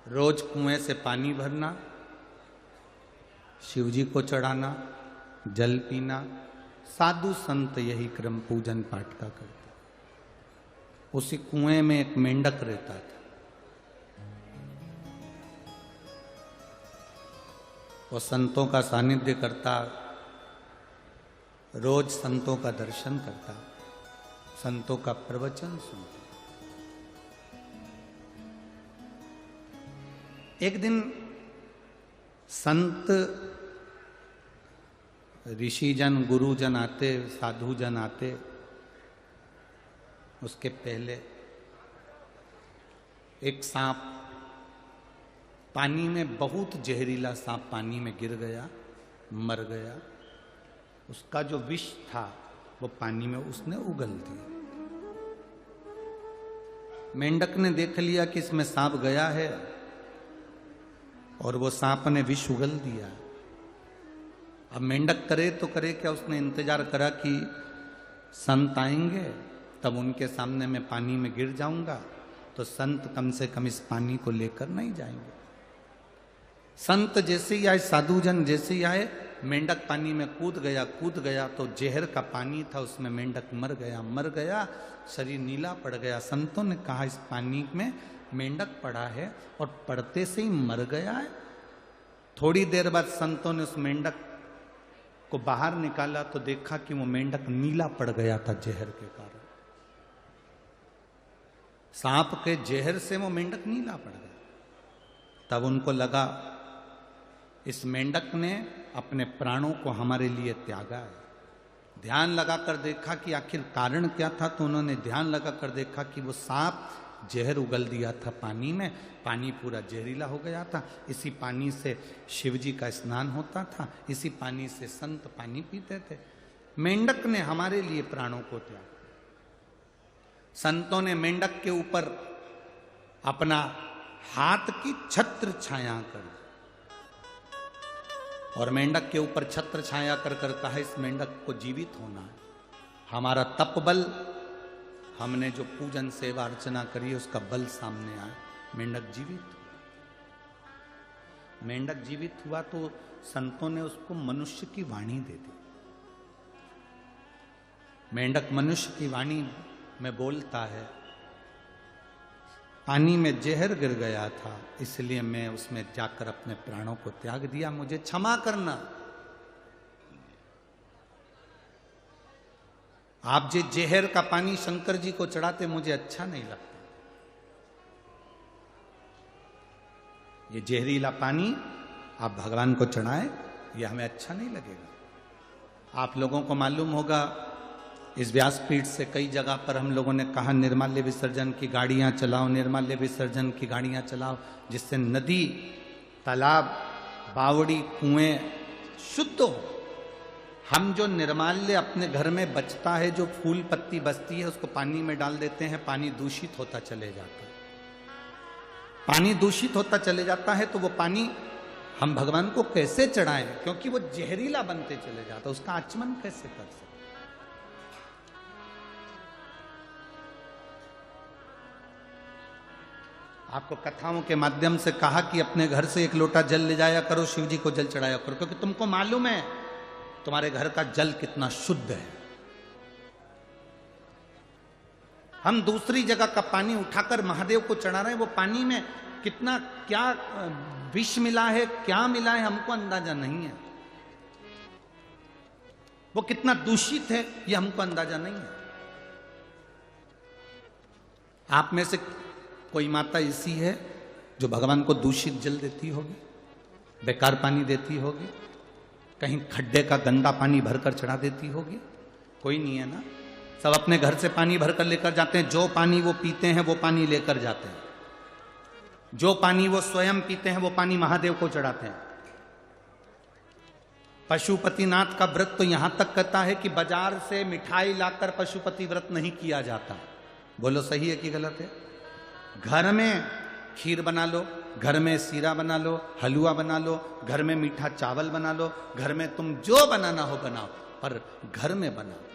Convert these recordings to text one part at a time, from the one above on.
रोज कुएं से पानी भरना, शिव जी को चढ़ाना, जल पीना, साधु संत यही क्रम पूजन पाठ का करते। उसी कुएं में एक मेंढक रहता था। वो संतों का सानिध्य करता, रोज संतों का दर्शन करता, संतों का प्रवचन सुनता। एक दिन संत ऋषिजन गुरुजन आते, साधुजन आते, उसके पहले एक सांप पानी में, बहुत जहरीला सांप पानी में गिर गया, मर गया। उसका जो विष था वो पानी में उसने उगल दिया। मेंढक ने देख लिया कि इसमें सांप गया है और वो सांप ने विष उगल दिया। अब मेंढक करे तो करे क्या, उसने इंतजार करा कि संत आएंगे तब उनके सामने मैं पानी में गिर जाऊंगा तो संत कम से कम इस पानी को लेकर नहीं जाएंगे। संत जैसे ही आए, साधुजन जैसे ही आए, मेंढक पानी में कूद गया तो जहर का पानी था, उसमें मेंढक मर गया, शरीर नीला पड़ गया। संतों ने कहा इस पानी में मेंढक पड़ा है और पड़ते से ही मर गया है। थोड़ी देर बाद संतों ने उस मेंढक को बाहर निकाला तो देखा कि वो मेंढक नीला पड़ गया था जहर के कारण। सांप के जहर से वो मेंढक नीला पड़ गया। तब उनको लगा इस मेंढक ने अपने प्राणों को हमारे लिए त्यागा है। ध्यान लगाकर देखा कि आखिर कारण क्या था, तो उन्होंने ध्यान लगाकर देखा कि वो सांप जहर उगल दिया था पानी में, पानी पूरा जहरीला हो गया था। इसी पानी से शिव जी का स्नान होता था, इसी पानी से संत पानी पीते थे। मेंढक ने हमारे लिए प्राणों को त्यागा। संतों ने मेंढक के ऊपर अपना हाथ की छत्र छाया कर, और मेंढक के ऊपर छत्र छाया कर कहा इस मेंढक को जीवित होना है। हमारा तप बल, हमने जो पूजन सेवा अर्चना करी उसका बल सामने आया, मेंढक जीवित। मेंढक जीवित हुआ तो संतों ने उसको मनुष्य की वाणी दे दी। मेंढक मनुष्य की वाणी में बोलता है, पानी में जहर गिर गया था इसलिए मैं उसमें जाकर अपने प्राणों को त्याग दिया, मुझे क्षमा करना। आप जो जहर का पानी शंकर जी को चढ़ाते मुझे अच्छा नहीं लगता। ये जहरीला पानी आप भगवान को चढ़ाएं, ये हमें अच्छा नहीं लगेगा। आप लोगों को मालूम होगा इस व्यासपीठ से कई जगह पर हम लोगों ने कहा निर्माल्य विसर्जन की गाड़ियां चलाओ, निर्माल्य विसर्जन की गाड़ियां चलाओ, जिससे नदी, तालाब, बावड़ी, कुएं शुद्ध हो। हम जो निर्माल्य अपने घर में बचता है, जो फूल पत्ती बचती है, उसको पानी में डाल देते हैं, पानी दूषित होता चले जाता है। पानी दूषित होता चले जाता है तो वो पानी हम भगवान को कैसे चढ़ाएं, क्योंकि वो जहरीला बनते चले जाता है, उसका आचमन कैसे कर सकते। आपको कथाओं के माध्यम से कहा कि अपने घर से एक लोटा जल ले जाया करो, शिव जी को जल चढ़ाया करो, क्योंकि तुमको मालूम है तुम्हारे घर का जल कितना शुद्ध है। हम दूसरी जगह का पानी उठाकर महादेव को चढ़ा रहे हैं, वो पानी में कितना क्या विष मिला है, क्या मिला है, हमको अंदाजा नहीं है। वो कितना दूषित है ये हमको अंदाजा नहीं है। आप में से कोई माता ऐसी है जो भगवान को दूषित जल देती होगी, बेकार पानी देती होगी, कहीं खड्डे का गंदा पानी भरकर चढ़ा देती होगी? कोई नहीं है ना। सब अपने घर से पानी भरकर लेकर जाते हैं, जो पानी वो पीते हैं वो पानी लेकर जाते हैं, जो पानी वो स्वयं पीते हैं वो पानी महादेव को चढ़ाते हैं। पशुपतिनाथ का व्रत तो यहां तक कहता है कि बाजार से मिठाई लाकर पशुपति व्रत नहीं किया जाता। बोलो सही है कि गलत है? घर में खीर बना लो, घर में सीरा बना लो, हलवा बना लो, घर में मीठा चावल बना लो, घर में तुम जो बनाना हो बनाओ, पर घर में बनाओ।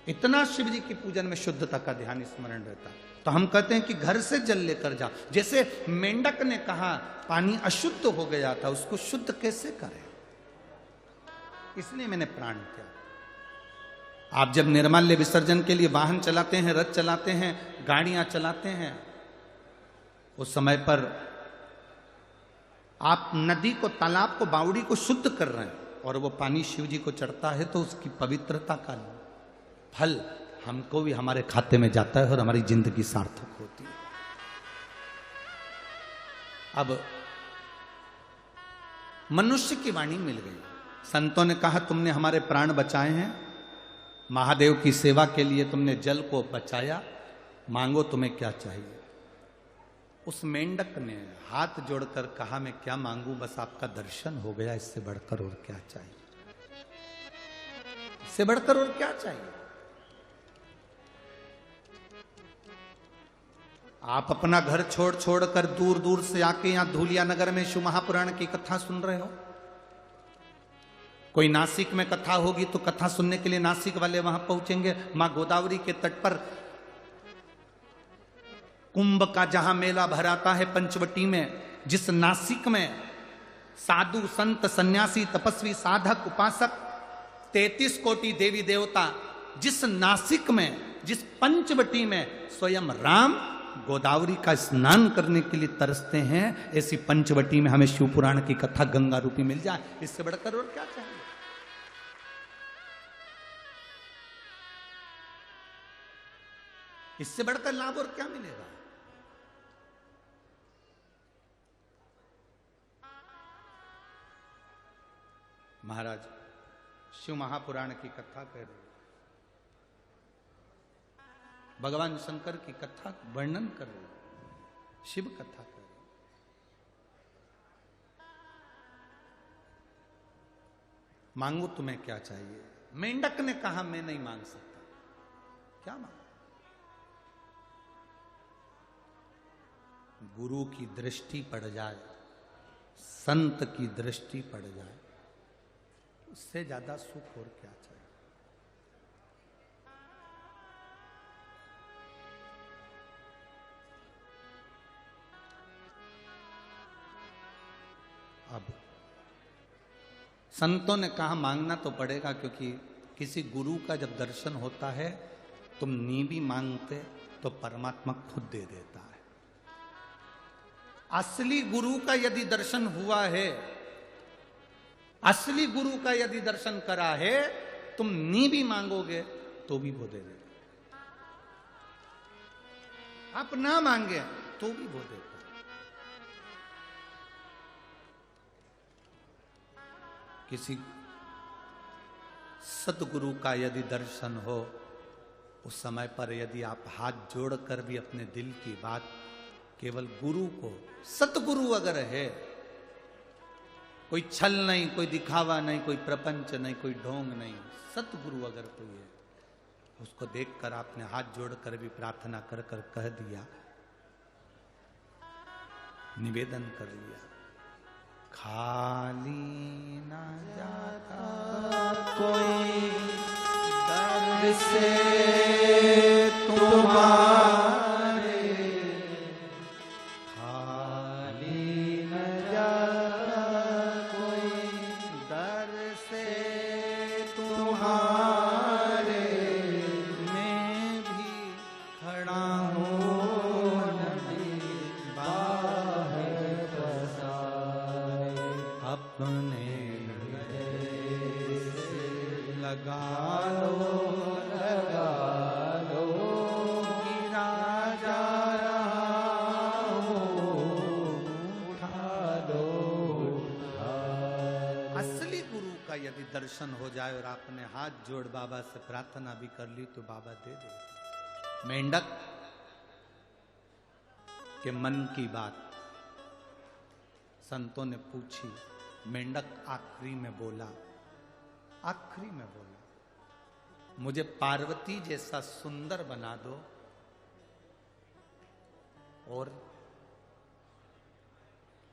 इतना शिव जी की पूजन में शुद्धता का ध्यान स्मरण रहता है। तो हम कहते हैं कि घर से जल लेकर जा। जैसे मेंढक ने कहा पानी अशुद्ध हो गया था, उसको शुद्ध कैसे करें, इसलिए मैंने प्राण किया। आप जब निर्माल्य विसर्जन के लिए वाहन चलाते हैं, रथ चलाते हैं, गाड़ियां चलाते हैं, उस समय पर आप नदी को, तालाब को, बावड़ी को शुद्ध कर रहे हैं और वो पानी शिव जी को चढ़ता है, तो उसकी पवित्रता का फल हमको भी हमारे खाते में जाता है और हमारी जिंदगी सार्थक होती है। अब मनुष्य की वाणी मिल गई। संतों ने कहा तुमने हमारे प्राण बचाए हैं, महादेव की सेवा के लिए तुमने जल को बचाया, मांगो तुम्हें क्या चाहिए। उस मेंढक ने हाथ जोड़कर कहा मैं क्या मांगू, बस आपका दर्शन हो गया, इससे बढ़कर और क्या चाहिए, इससे बढ़कर और क्या चाहिए। आप अपना घर छोड़ छोड़कर दूर दूर से आके यहां धूलिया नगर में शिव महापुराण की कथा सुन रहे हो। कोई नासिक में कथा होगी तो कथा सुनने के लिए नासिक वाले वहां पहुंचेंगे। मां गोदावरी के तट पर कुंभ का जहां मेला भराता है पंचवटी में, जिस नासिक में साधु संत सन्यासी तपस्वी साधक उपासक 33 कोटि देवी देवता, जिस नासिक में, जिस पंचवटी में स्वयं राम गोदावरी का स्नान करने के लिए तरसते हैं, ऐसी पंचवटी में हमें शिव पुराण की कथा गंगा रूपी मिल जाए, इससे बढ़कर और क्या चाहिए। इससे बढ़कर लाभ और क्या मिलेगा। महाराज शिव महापुराण की कथा कह रहे, भगवान शंकर की कथा वर्णन कर रहे, शिव कथा कर रहे। मांगो तुम्हें क्या चाहिए। मेंढक ने कहा मैं नहीं मांग सकता। क्या मांगो। गुरु की दृष्टि पड़ जाए, संत की दृष्टि पड़ जाए, उससे ज्यादा सुख और क्या चाहिए। अब संतों ने कहा मांगना तो पड़ेगा, क्योंकि किसी गुरु का जब दर्शन होता है, तुम नहीं भी मांगते तो परमात्मा खुद दे देता है। असली गुरु का यदि दर्शन हुआ है, असली गुरु का यदि दर्शन करा है, तुम नहीं भी मांगोगे तो भी वो दे देगा। आप ना मांगे तो भी वो देगा। किसी सतगुरु का यदि दर्शन हो, उस समय पर यदि आप हाथ जोड़कर भी अपने दिल की बात केवल गुरु को, सतगुरु अगर है, कोई छल नहीं, कोई दिखावा नहीं, कोई प्रपंच नहीं, कोई ढोंग नहीं, सतगुरु अगर कोई है, उसको देखकर आपने हाथ जोड़कर भी प्रार्थना कर कर कह दिया, निवेदन कर लिया, खाली ना जाता कोई दर से तुम्हारे, खाली न जाता कोई दर से तुम्हारे, मैं भी खड़ा हूँ नदी बाहर बसाए, अपने हृदय से लगा लो, लगा लो, गिरा जा रहा हूँ, उठा लो, उठा। असली गुरु का यदि दर्शन हो जाए और आपने हाथ जोड़ बाबा से प्रार्थना भी कर ली तो बाबा दे देते। मेंढक के मन की बात संतों ने पूछी, मेंढक आखिरी में बोला, आखिरी में बोला, मुझे पार्वती जैसा सुंदर बना दो और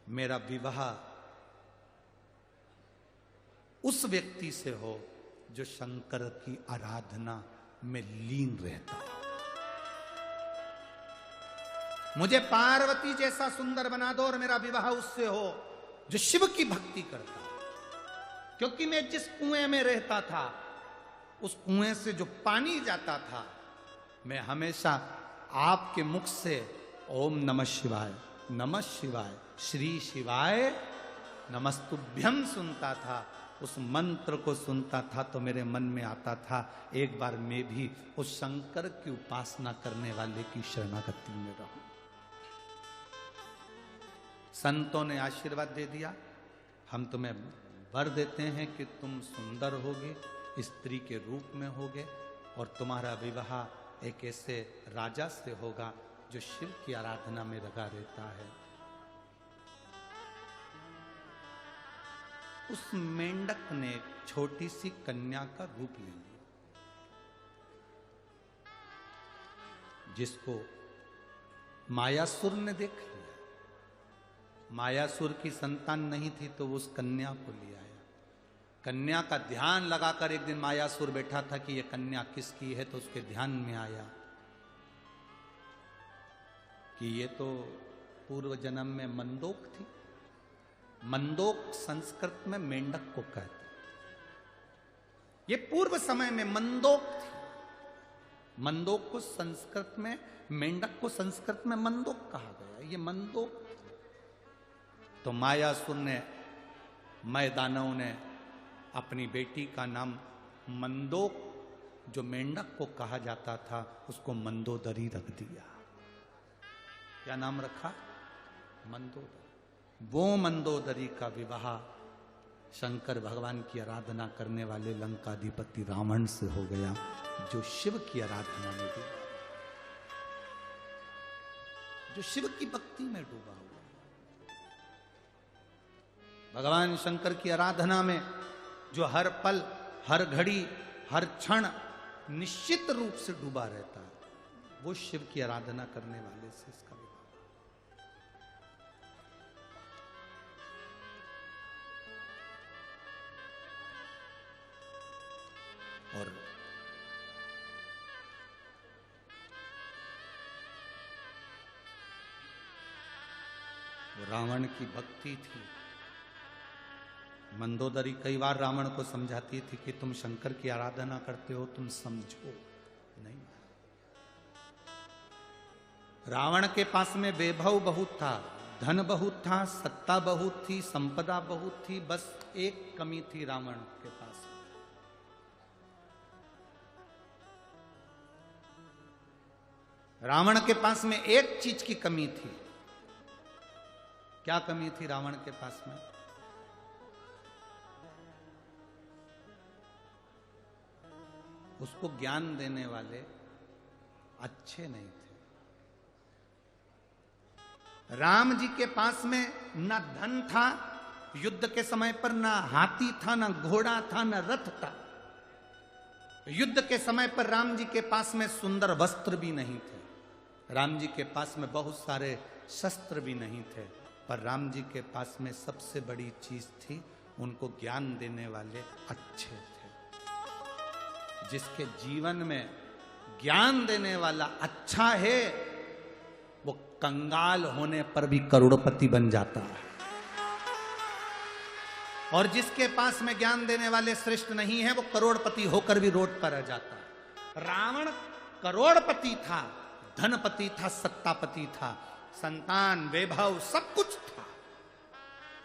मेरा विवाह उस व्यक्ति से हो जो शंकर की आराधना में लीन रहता हूं। मुझे पार्वती जैसा सुंदर बना दो और मेरा विवाह उससे हो जो शिव की भक्ति करता हो। क्योंकि मैं जिस कुएं में रहता था, उस कुएं से जो पानी जाता था, मैं हमेशा आपके मुख से ओम नमः शिवाय, नमः शिवाय, श्री शिवाय नमस्तुभ्यम सुनता था। उस मंत्र को सुनता था तो मेरे मन में आता था, एक बार मैं भी उस शंकर की उपासना करने वाले की शरणागति में रहूं। संतों ने आशीर्वाद दे दिया, हम तुम्हें वर देते हैं कि तुम सुंदर होगे, स्त्री के रूप में होगे और तुम्हारा विवाह एक ऐसे राजा से होगा जो शिव की आराधना में लगा रहता है। उस मेंढक ने एक छोटी सी कन्या का रूप ले लिया, जिसको मायासुर ने देख लिया। मायासुर की संतान नहीं थी तो उस कन्या को ले आया। कन्या का ध्यान लगाकर एक दिन मायासुर बैठा था कि यह कन्या किसकी है, तो उसके ध्यान में आया कि ये तो पूर्व जन्म में मंदोक थी। मंदोक संस्कृत में मेंढक को कहते, ये पूर्व समय में मंदोक थी। मंदोक को संस्कृत में, मेंढक को संस्कृत में मंदोक कहा गया, ये मंदोक। तो मायासुर ने, मैदानव ने अपनी बेटी का नाम मंदोक, जो मेंढक को कहा जाता था, उसको मंदोदरी रख दिया। क्या नाम रखा? मंदोदरी। वो मंदोदरी का विवाह शंकर भगवान की आराधना करने वाले लंकाधिपति रावण से हो गया, जो शिव की आराधना में डूबा, जो शिव की भक्ति में डूबा हुआ। भगवान शंकर की आराधना में जो हर पल, हर घड़ी, हर क्षण निश्चित रूप से डूबा रहता है, वो शिव की आराधना करने वाले से इसका विवाह। और वो रावण की भक्ति थी। मंदोदरी कई बार रावण को समझाती थी कि तुम शंकर की आराधना करते हो, तुम समझो नहीं। रावण के पास में वैभव बहुत था, धन बहुत था, सत्ता बहुत थी, संपदा बहुत थी, बस एक कमी थी रावण के पास। रावण के पास में एक चीज की कमी थी। क्या कमी थी रावण के पास में? उसको ज्ञान देने वाले अच्छे नहीं थे। राम जी के पास में न धन था युद्ध के समय पर, न हाथी था, न घोड़ा था, न रथ था। युद्ध के समय पर राम जी के पास में सुंदर वस्त्र भी नहीं थे, राम जी के पास में बहुत सारे शस्त्र भी नहीं थे, पर राम जी के पास में सबसे बड़ी चीज थी, उनको ज्ञान देने वाले अच्छे थे। जिसके जीवन में ज्ञान देने वाला अच्छा है, वो कंगाल होने पर भी करोड़पति बन जाता है। और जिसके पास में ज्ञान देने वाले श्रेष्ठ नहीं है, वो करोड़पति होकर भी रोड पर रह जाता है। रावण करोड़पति था, धनपति था, सत्तापति था, संतान, वैभव सब कुछ था,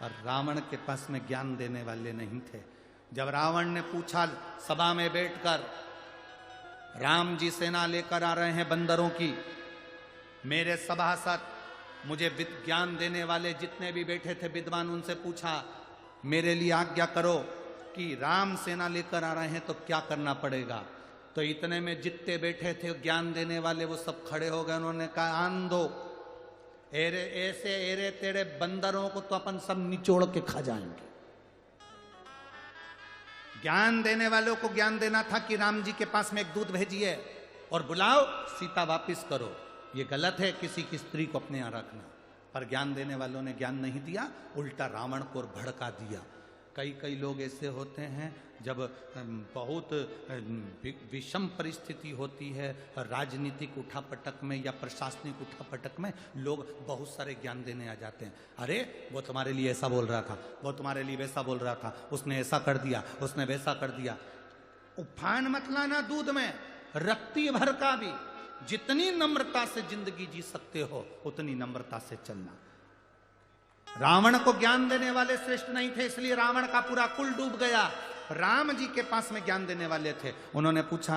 और रावण के पास में ज्ञान देने वाले नहीं थे। जब रावण ने पूछा सभा में बैठकर, राम जी सेना लेकर आ रहे हैं बंदरों की, मेरे सभासद, मुझे ज्ञान देने वाले जितने भी बैठे थे विद्वान, उनसे पूछा मेरे लिए आज्ञा करो कि राम सेना लेकर आ रहे हैं तो क्या करना पड़ेगा। तो इतने में जितने बैठे थे ज्ञान देने वाले वो सब खड़े हो गए। उन्होंने कहा आन दो, ऐसे एरे तेरे बंदरों को तो अपन सब निचोड़ के खा जाएंगे। ज्ञान देने वालों को ज्ञान देना था कि राम जी के पास में एक दूत भेजिए और बुलाओ, सीता वापिस करो। ये गलत है किसी की स्त्री को अपने यहां रखना। पर ज्ञान देने वालों ने ज्ञान नहीं दिया, उल्टा रावण को भड़का दिया। कई कई लोग ऐसे होते हैं जब बहुत विषम परिस्थिति होती है राजनीतिक उठापटक में या प्रशासनिक उठापटक में, लोग बहुत सारे ज्ञान देने आ जाते हैं। अरे वो तुम्हारे लिए ऐसा बोल रहा था, वो तुम्हारे लिए वैसा बोल रहा था, उसने ऐसा कर दिया, उसने वैसा कर दिया। उफान मत लाना दूध में, रत्ती भर का भी। जितनी नम्रता से जिंदगी जी सकते हो उतनी नम्रता से चलना। रावण को ज्ञान देने वाले श्रेष्ठ नहीं थे, इसलिए रावण का पूरा कुल डूब गया। राम जी के पास में ज्ञान देने वाले थे। उन्होंने पूछा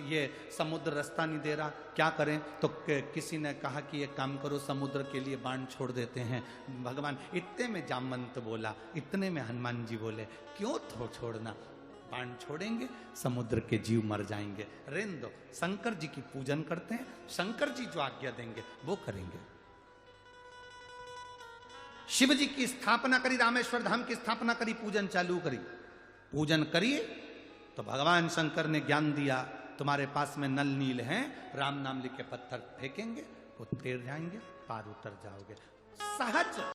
ये समुद्र रास्ता नहीं दे रहा, क्या करें? तो किसी ने कहा कि एक काम करो, समुद्र के लिए बाण छोड़ देते हैं। भगवान इतने में जामवंत बोला, इतने में हनुमान जी बोले, क्यों छोड़ना, बाण छोड़ेंगे समुद्र के जीव मर जाएंगे, रेन दो। शंकर जी की पूजन करते हैं, शंकर जी जो आज्ञा देंगे वो करेंगे। शिव जी की स्थापना करी, रामेश्वर धाम की स्थापना करी, पूजन चालू करी। पूजन करिए तो भगवान शंकर ने ज्ञान दिया, तुम्हारे पास में नल नील हैं, राम नाम लिख के पत्थर फेंकेंगे, वो तैर जाएंगे, पार उतर जाओगे। सहज